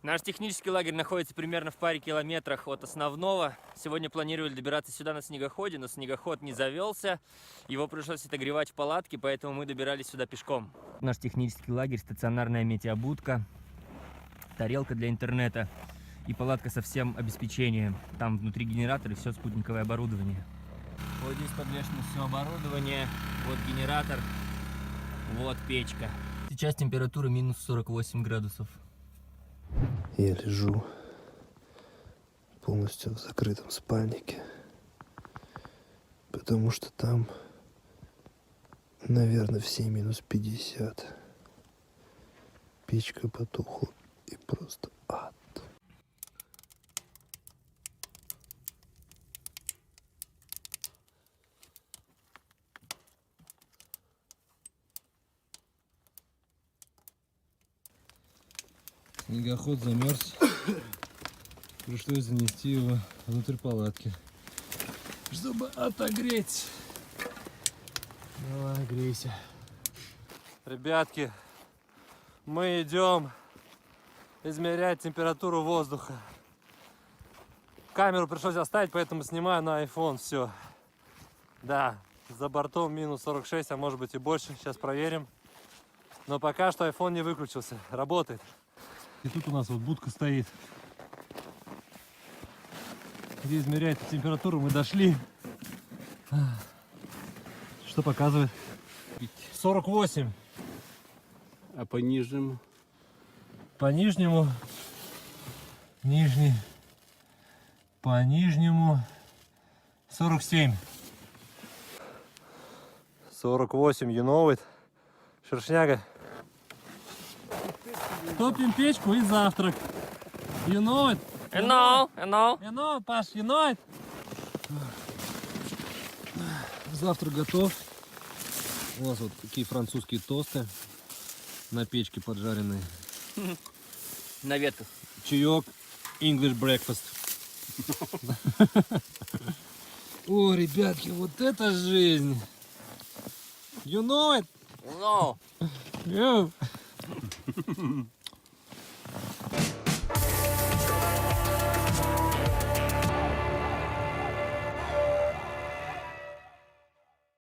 Наш технический лагерь находится примерно в паре километрах от основного. Сегодня планировали добираться сюда на снегоходе, но снегоход не завелся. Его пришлось отогревать в палатке, поэтому мы добирались сюда пешком. Наш технический лагерь, стационарная метеобудка, тарелка для интернета и палатка со всем обеспечением. Там внутри генератор и все спутниковое оборудование. Вот здесь подвешено все оборудование, вот генератор, вот печка. Сейчас температура минус 48 градусов. Я лежу полностью в закрытом спальнике, потому что там, наверное, все минус 50. Печка потухла и просто ад. Снегоход замерз. Пришлось занести его внутрь палатки, чтобы отогреть. Давай, грейся. Ребятки, мы идем измерять температуру воздуха. Камеру пришлось оставить, поэтому снимаю на iPhone все. Да, за бортом минус 46, а может быть и больше. Сейчас проверим. Но пока что iPhone не выключился. Работает. И тут у нас вот будка стоит, где измеряет температуру. Мы дошли. Что показывает? 48. А по нижнему? По нижнему. Нижний. По нижнему. 47. 48 юновит. Шершняга. Топим печку и завтрак. You know it? You know. You know it, Паш, you know it? Завтрак готов. У нас вот такие французские тосты на печке поджаренные. На ветках. Чаек, English breakfast. О, ребятки, вот это жизнь. You know it? No. Yeah.